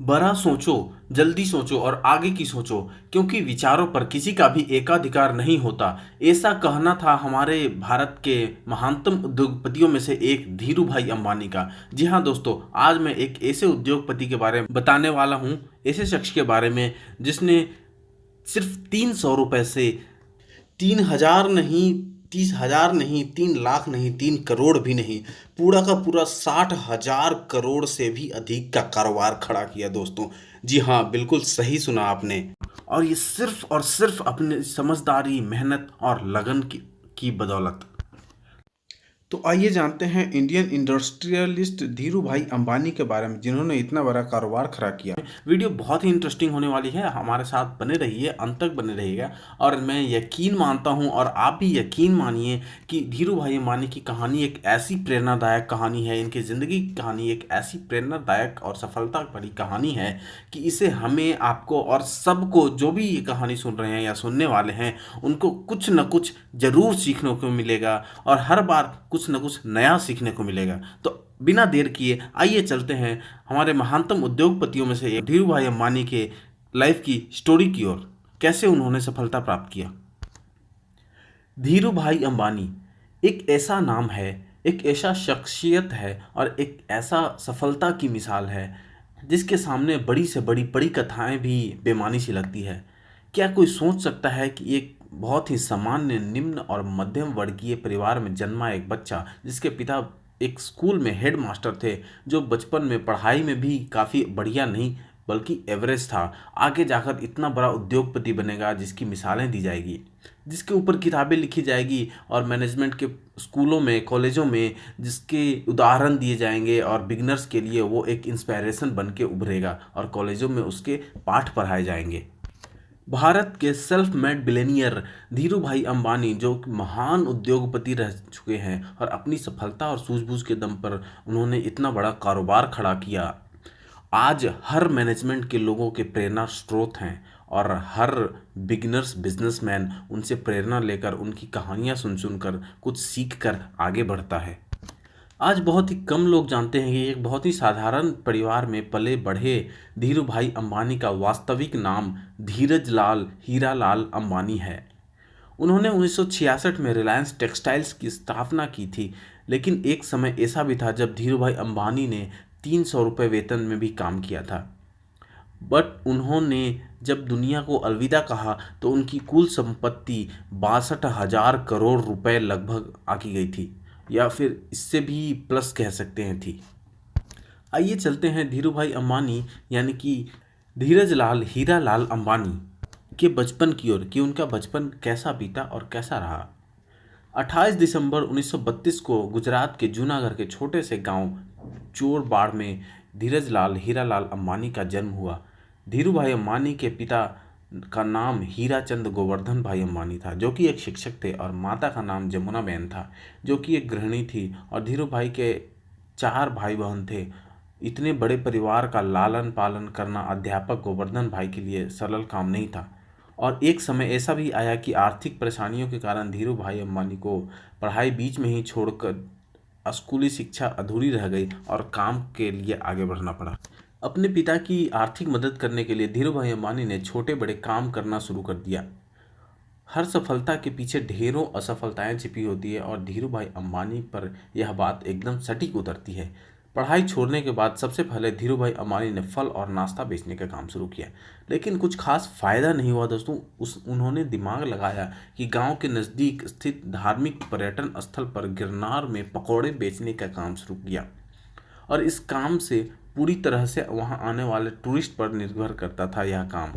बड़ा सोचो, जल्दी सोचो और आगे की सोचो, क्योंकि विचारों पर किसी का भी एकाधिकार नहीं होता। ऐसा कहना था हमारे भारत के महानतम उद्योगपतियों में से एक धीरू भाई अंबानी का। जी हाँ दोस्तों, आज मैं एक ऐसे उद्योगपति के बारे में बताने वाला हूँ, ऐसे शख्स के बारे में जिसने सिर्फ 300 रुपए से 3,000 नहीं, 30,000 नहीं, 3 लाख नहीं, 3 करोड़ भी नहीं, पूरा का पूरा 60,000 करोड़ से भी अधिक का कारोबार खड़ा किया दोस्तों। जी हाँ, बिल्कुल सही सुना आपने। और ये सिर्फ और सिर्फ अपनी समझदारी, मेहनत और लगन की बदौलत। तो आइए जानते हैं इंडियन इंडस्ट्रियलिस्ट धीरू भाई अंबानी के बारे में, जिन्होंने इतना बड़ा कारोबार खड़ा किया। वीडियो बहुत ही इंटरेस्टिंग होने वाली है, हमारे साथ बने रहिए, अंत तक बने रहिएगा। और मैं यकीन मानता हूं और आप भी यकीन मानिए कि धीरू भाई अंबानी की कहानी एक ऐसी प्रेरणादायक कहानी है, इनकी ज़िंदगी की कहानी एक ऐसी प्रेरणादायक और सफलता भरी कहानी है कि इसे हमें, आपको और सबको, जो भी ये कहानी सुन रहे हैं या सुनने वाले हैं, उनको कुछ न कुछ ज़रूर सीखने को मिलेगा और हर बार कुछ न कुछ नया सीखने को मिलेगा। तो बिना देर किए आइए चलते हैं हमारे महानतम उद्योगपतियों में से एक धीरू भाई अंबानी के लाइफ की स्टोरी की ओर, कैसे उन्होंने सफलता प्राप्त किया। धीरू भाई अंबानी एक ऐसा नाम है, एक ऐसा शख्सियत है और एक ऐसा सफलता की मिसाल है जिसके सामने बड़ी से बड़ी बड़ी कथाएं भी बेमानी सी लगती है। क्या कोई सोच सकता है कि एक बहुत ही सामान्य, निम्न और मध्यम वर्गीय परिवार में जन्मा एक बच्चा, जिसके पिता एक स्कूल में हेड मास्टर थे, जो बचपन में पढ़ाई में भी काफ़ी बढ़िया नहीं बल्कि एवरेज था, आगे जाकर इतना बड़ा उद्योगपति बनेगा जिसकी मिसालें दी जाएगी, जिसके ऊपर किताबें लिखी जाएगी और मैनेजमेंट के स्कूलों में, कॉलेजों में जिसके उदाहरण दिए जाएंगे और बिगनर्स के लिए वो एक इंस्पायरेशन बन के उभरेगा और कॉलेजों में उसके पाठ पढ़ाए जाएंगे। भारत के सेल्फ मेड बिलेनियर धीरू भाई अंबानी, जो कि महान उद्योगपति रह चुके हैं और अपनी सफलता और सूझबूझ के दम पर उन्होंने इतना बड़ा कारोबार खड़ा किया, आज हर मैनेजमेंट के लोगों के प्रेरणा स्रोत हैं और हर बिगिनर्स बिजनेसमैन उनसे प्रेरणा लेकर, उनकी कहानियां सुन सुनकर कुछ सीख कर आगे बढ़ता है। आज बहुत ही कम लोग जानते हैं कि एक बहुत ही साधारण परिवार में पले बढ़े धीरू भाई अंबानी का वास्तविक नाम धीरज लाल हीरालाल अंबानी है। उन्होंने 1966 में रिलायंस टेक्सटाइल्स की स्थापना की थी, लेकिन एक समय ऐसा भी था जब धीरू भाई अंबानी ने 300 रुपये वेतन में भी काम किया था। बट उन्होंने जब दुनिया को अलविदा कहा तो उनकी कुल संपत्ति 62,000 करोड़ रुपए लगभग आकी गई थी, या फिर इससे भी प्लस कह सकते हैं थी। आइए चलते हैं धीरू भाई अंबानी यानी कि धीरज लाल हीरा लाल अंबानी के बचपन की ओर, कि उनका बचपन कैसा बीता और कैसा रहा। 28 दिसंबर 1932 को गुजरात के जूनागढ़ के छोटे से गांव चोरबाड़ में धीरज लाल हीरालाल अंबानी का जन्म हुआ। धीरू भाई अंबानी के पिता का नाम हीराचंद गोवर्धन भाई अंबानी था, जो कि एक शिक्षक थे, और माता का नाम जमुना बेन था, जो कि एक गृहिणी थी। और धीरू भाई के 4 भाई बहन थे। इतने बड़े परिवार का लालन पालन करना अध्यापक गोवर्धन भाई के लिए सरल काम नहीं था। और एक समय ऐसा भी आया कि आर्थिक परेशानियों के कारण धीरू भाई अंबानी को पढ़ाई बीच में ही छोड़कर स्कूली शिक्षा अधूरी रह गई और काम के लिए आगे बढ़ना पड़ा। अपने पिता की आर्थिक मदद करने के लिए धीरू भाई अंबानी ने छोटे बड़े काम करना शुरू कर दिया। हर सफलता के पीछे ढेरों असफलताएं छिपी होती है और धीरू भाई अंबानी पर यह बात एकदम सटीक उतरती है। पढ़ाई छोड़ने के बाद सबसे पहले धीरू भाई अंबानी ने फल और नाश्ता बेचने का काम शुरू किया, लेकिन कुछ खास फायदा नहीं हुआ दोस्तों। उन्होंने दिमाग लगाया कि गांव के नज़दीक स्थित धार्मिक पर्यटन स्थल पर गिरनार में पकौड़े बेचने का काम शुरू किया, और इस काम से पूरी तरह से वहां आने वाले टूरिस्ट पर निर्भर करता था यह काम,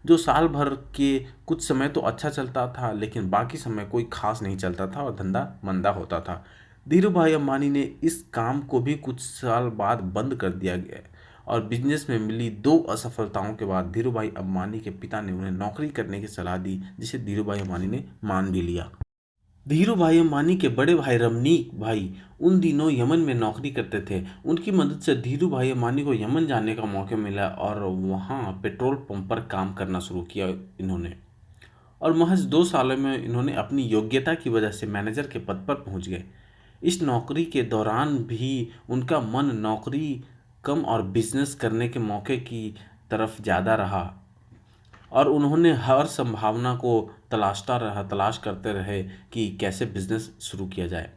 जो साल भर के कुछ समय तो अच्छा चलता था, लेकिन बाकी समय कोई खास नहीं चलता था और धंधा मंदा होता था। धीरू भाई अंबानी ने इस काम को भी कुछ साल बाद बंद कर दिया गया, और बिजनेस में मिली 2 असफलताओं के बाद धीरू भाई अंबानी के पिता ने उन्हें नौकरी करने की सलाह दी, जिसे धीरू भाई अंबानी ने मान भी लिया। धीरू भाई अंबानी के बड़े भाई रमनीक भाई उन दिनों यमन में नौकरी करते थे। उनकी मदद से धीरू भाई अंबानी को यमन जाने का मौका मिला और वहाँ पेट्रोल पंप पर काम करना शुरू किया इन्होंने। और महज 2 सालों में इन्होंने अपनी योग्यता की वजह से मैनेजर के पद पर पहुँच गए। इस नौकरी के दौरान भी उनका मन नौकरी कम और बिजनेस करने के मौके की तरफ ज़्यादा रहा और उन्होंने हर संभावना को तलाश करते रहे कि कैसे बिजनेस शुरू किया जाए।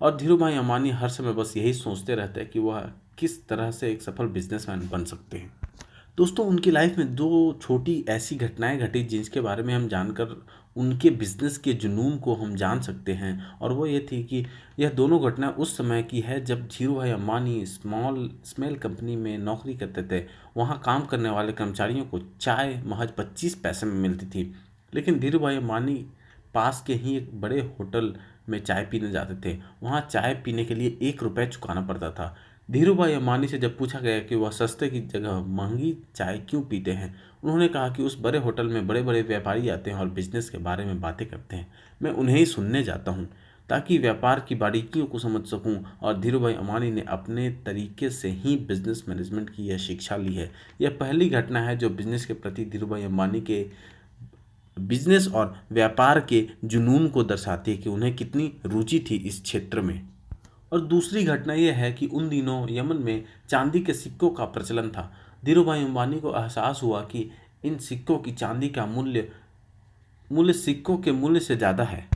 और धीरू भाई अंबानी हर समय बस यही सोचते रहते हैं कि वह किस तरह से एक सफल बिजनेसमैन बन सकते हैं। दोस्तों, उनकी लाइफ में दो छोटी ऐसी घटनाएं घटी जिसके बारे में हम जानकर उनके बिजनेस के जुनून को हम जान सकते हैं। और वो ये थी कि यह दोनों घटना उस समय की है जब धीरू भाई अंबानी स्मॉल कंपनी में नौकरी करते थे। वहाँ काम करने वाले कर्मचारियों को चाय महज 25 पैसे में मिलती थी, लेकिन धीरू भाई अंबानी पास के ही एक बड़े होटल में चाय पीने जाते थे। वहाँ चाय पीने के लिए 1 रुपये चुकाना पड़ता था। धीरू भाई अंबानी से जब पूछा गया कि वह सस्ते की जगह महंगी चाय क्यों पीते हैं, उन्होंने कहा कि उस बड़े होटल में बड़े बड़े व्यापारी आते हैं और बिजनेस के बारे में बातें करते हैं। मैं उन्हें ही सुनने जाता हूँ ताकि व्यापार की बारीकियों को समझ सकूं। और धीरू भाई अंबानी ने अपने तरीके से ही बिजनेस मैनेजमेंट की यह शिक्षा ली है। यह पहली घटना है जो बिजनेस के प्रति धीरू भाई अंबानी के बिजनेस और व्यापार के जुनून को दर्शाती है कि उन्हें कितनी रुचि थी इस क्षेत्र में। और दूसरी घटना यह है कि उन दिनों यमन में चांदी के सिक्कों का प्रचलन था। धीरू भाई अंबानी को एहसास हुआ कि इन सिक्कों की चांदी का मूल्य मूल्य सिक्कों के मूल्य से ज़्यादा है।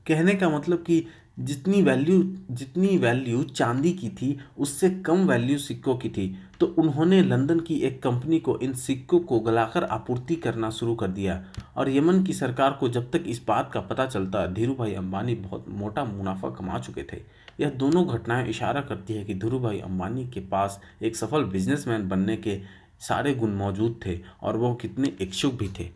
कहने का मतलब कि जितनी वैल्यू चांदी की थी उससे कम वैल्यू सिक्कों की थी। तो उन्होंने लंदन की एक कंपनी को इन सिक्कों को गलाकर आपूर्ति करना शुरू कर दिया। और यमन की सरकार को जब तक इस बात का पता चलता, धीरू भाई अंबानी बहुत मोटा मुनाफा कमा चुके थे। यह दोनों घटनाएं इशारा करती है कि धीरू भाई अंबानी के पास एक सफल बिजनेसमैन बनने के सारे गुण मौजूद थे और वो कितने इच्छुक भी थे।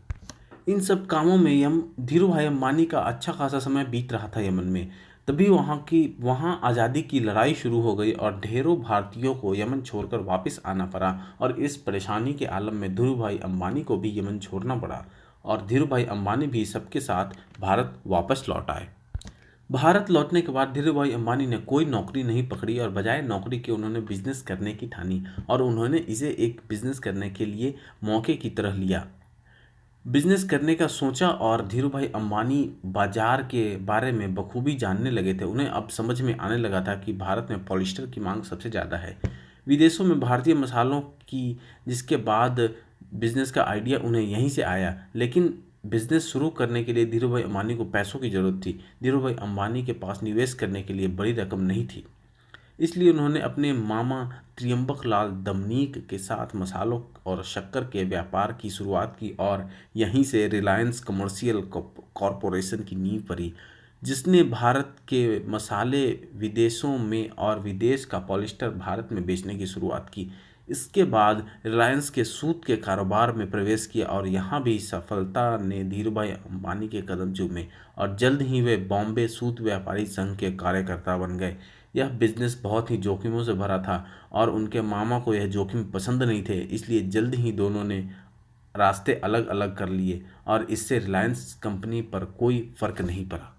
इन सब कामों में धीरू भाई अंबानी का अच्छा खासा समय बीत रहा था यमन में। तभी वहाँ आज़ादी की लड़ाई शुरू हो गई और ढेरों भारतीयों को यमन छोड़कर वापस आना पड़ा। और इस परेशानी के आलम में धीरू भाई अंबानी को भी यमन छोड़ना पड़ा और धीरू भाई अंबानी भी सबके साथ भारत वापस लौट आए। भारत लौटने के बाद धीरू भाई अंबानी ने कोई नौकरी नहीं पकड़ी और बजाय नौकरी के उन्होंने बिजनेस करने की ठानी और उन्होंने इसे एक बिजनेस करने के लिए मौके की तरह लिया। बिजनेस करने का सोचा और धीरू भाई अंबानी बाजार के बारे में बखूबी जानने लगे थे। उन्हें अब समझ में आने लगा था कि भारत में पॉलिस्टर की मांग सबसे ज़्यादा है विदेशों में भारतीय मसालों की, जिसके बाद बिजनेस का आइडिया उन्हें यहीं से आया। लेकिन बिजनेस शुरू करने के लिए धीरू भाई अंबानी को पैसों की ज़रूरत थी। धीरू भाई अंबानी के पास निवेश करने के लिए बड़ी रकम नहीं थी, इसलिए उन्होंने अपने मामा त्रियंबक लाल दमनीक के साथ मसालों और शक्कर के व्यापार की शुरुआत की और यहीं से रिलायंस कमर्शियल कॉरपोरेशन की नींव पड़ी, जिसने भारत के मसाले विदेशों में और विदेश का पॉलिस्टर भारत में बेचने की शुरुआत की। इसके बाद रिलायंस के सूत के कारोबार में प्रवेश किया और यहाँ भी सफलता ने धीरू भाई अंबानी के कदम चूमे और जल्द ही वे बॉम्बे सूत व्यापारी संघ के कार्यकर्ता बन गए। यह बिजनेस बहुत ही जोखिमों से भरा था और उनके मामा को यह जोखिम पसंद नहीं थे, इसलिए जल्द ही दोनों ने रास्ते अलग अलग कर लिए और इससे रिलायंस कंपनी पर कोई फर्क नहीं पड़ा।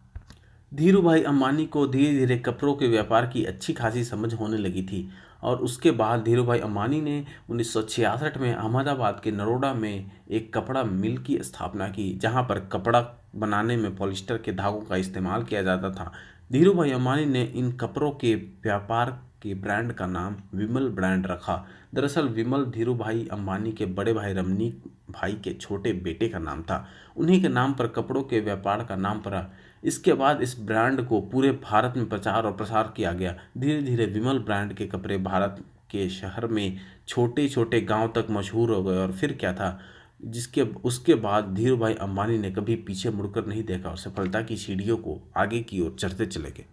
धीरू भाई अंबानी को धीरे धीरे कपड़ों के व्यापार की अच्छी खासी समझ होने लगी थी और उसके बाद धीरू भाई अंबानी ने 1966 में अहमदाबाद के नरोडा में एक कपड़ा मिल की स्थापना की, जहां पर कपड़ा बनाने में पॉलिस्टर के धागों का इस्तेमाल किया जाता था। धीरू भाई अंबानी ने इन कपड़ों के व्यापार के ब्रांड का नाम विमल ब्रांड रखा। दरअसल विमल धीरू भाई अंबानी के बड़े भाई रमनीक भाई के छोटे बेटे का नाम था। उन्हीं के नाम पर कपड़ों के व्यापार का नाम पड़ा। इसके बाद इस ब्रांड को पूरे भारत में प्रचार और प्रसार किया गया। धीरे धीरे विमल ब्रांड के कपड़े भारत के शहर में छोटे छोटे गांव तक मशहूर हो गए और फिर क्या था, उसके बाद धीरू भाई अंबानी ने कभी पीछे मुड़कर नहीं देखा और सफलता की सीढ़ियों को आगे की ओर चढ़ते चले गए।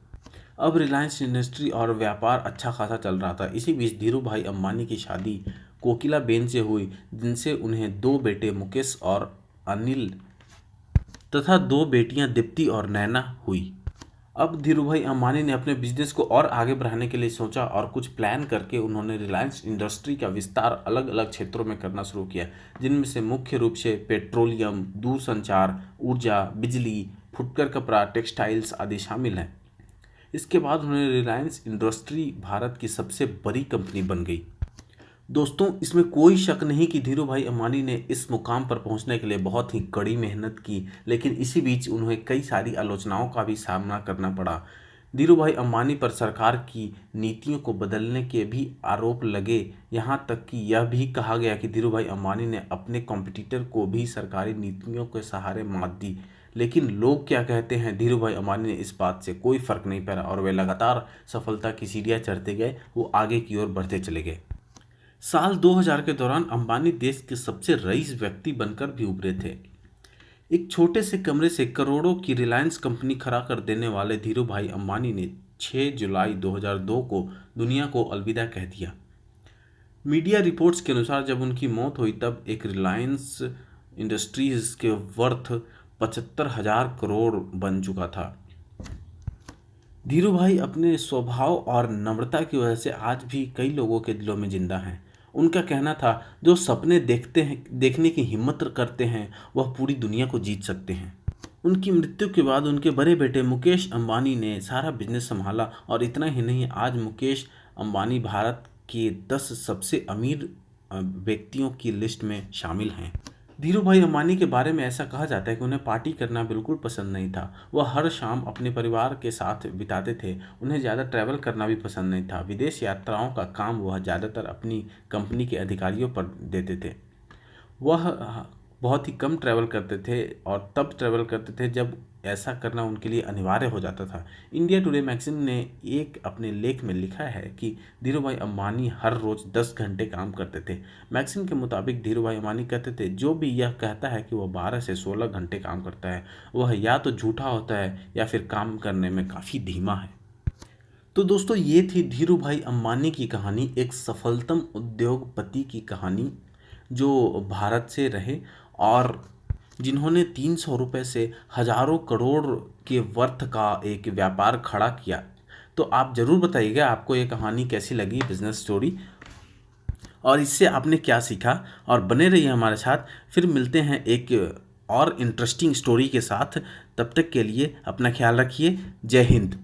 अब रिलायंस इंडस्ट्री और व्यापार अच्छा खासा चल रहा था। इसी बीच धीरू भाई अंबानी की शादी कोकिला बेन से हुई, जिनसे उन्हें 2 बेटे मुकेश और अनिल तथा 2 बेटियां दीप्ति और नैना हुई। अब धीरू भाई अंबानी ने अपने बिजनेस को और आगे बढ़ाने के लिए सोचा और कुछ प्लान करके उन्होंने रिलायंस इंडस्ट्री का विस्तार अलग अलग क्षेत्रों में करना शुरू किया, जिनमें से मुख्य रूप से पेट्रोलियम, दूरसंचार, ऊर्जा, बिजली, फुटकर कपड़ा, टेक्सटाइल्स आदि शामिल हैं। इसके बाद उन्होंने रिलायंस इंडस्ट्री भारत की सबसे बड़ी कंपनी बन गई। दोस्तों, इसमें कोई शक नहीं कि धीरू भाई अंबानी ने इस मुकाम पर पहुंचने के लिए बहुत ही कड़ी मेहनत की, लेकिन इसी बीच उन्हें कई सारी आलोचनाओं का भी सामना करना पड़ा। धीरूभाई अंबानी पर सरकार की नीतियों को बदलने के भी आरोप लगे। यहां तक कि यह भी कहा गया कि धीरूभाई अंबानी ने अपने कॉम्पिटिटर को भी सरकारी नीतियों के सहारे मात दी। लेकिन लोग क्या कहते हैं, धीरूभाई अंबानी ने इस बात से कोई फर्क नहीं पड़ा और वे लगातार सफलता की सीढ़ियां चढ़ते गए, वो आगे की ओर बढ़ते चले गए। साल 2000 के दौरान अंबानी देश के सबसे रईस व्यक्ति बनकर भी उभरे थे। एक छोटे से कमरे से करोड़ों की रिलायंस कंपनी खड़ा कर देने वाले धीरूभाई अंबानी ने 6 जुलाई 2002 को दुनिया को अलविदा कह दिया। मीडिया रिपोर्ट्स के अनुसार जब उनकी मौत हुई तब एक रिलायंस इंडस्ट्रीज के वर्थ 75,000 करोड़ बन चुका था। धीरूभाई अपने स्वभाव और नम्रता की वजह से आज भी कई लोगों के दिलों में जिंदा हैं। उनका कहना था, जो सपने देखने की हिम्मत करते हैं वह पूरी दुनिया को जीत सकते हैं। उनकी मृत्यु के बाद उनके बड़े बेटे मुकेश अंबानी ने सारा बिजनेस संभाला और इतना ही नहीं, आज मुकेश अंबानी भारत के 10 सबसे अमीर व्यक्तियों की लिस्ट में शामिल हैं। धीरूभाई अंबानी के बारे में ऐसा कहा जाता है कि उन्हें पार्टी करना बिल्कुल पसंद नहीं था। वह हर शाम अपने परिवार के साथ बिताते थे। उन्हें ज़्यादा ट्रैवल करना भी पसंद नहीं था। विदेश यात्राओं का काम वह ज़्यादातर अपनी कंपनी के अधिकारियों पर देते थे। वह बहुत ही कम ट्रैवल करते थे और तब ट्रैवल करते थे जब ऐसा करना उनके लिए अनिवार्य हो जाता था। इंडिया टुडे मैगजीन ने एक अपने लेख में लिखा है कि धीरूभाई अंबानी हर रोज़ 10 घंटे काम करते थे। मैगजीन के मुताबिक धीरूभाई अंबानी कहते थे, जो भी यह कहता है कि वह 12 से 16 घंटे काम करता है वह या तो झूठा होता है या फिर काम करने में काफ़ी धीमा है। तो दोस्तों, ये थी धीरूभाई अंबानी की कहानी, एक सफलतम उद्योगपति की कहानी जो भारत से रहे और जिन्होंने 300 रुपये से हजारों करोड़ के वर्थ का एक व्यापार खड़ा किया। तो आप ज़रूर बताइएगा आपको ये कहानी कैसी लगी, बिजनेस स्टोरी, और इससे आपने क्या सीखा। और बने रहिए हमारे साथ, फिर मिलते हैं एक और इंटरेस्टिंग स्टोरी के साथ। तब तक के लिए अपना ख्याल रखिए। जय हिंद।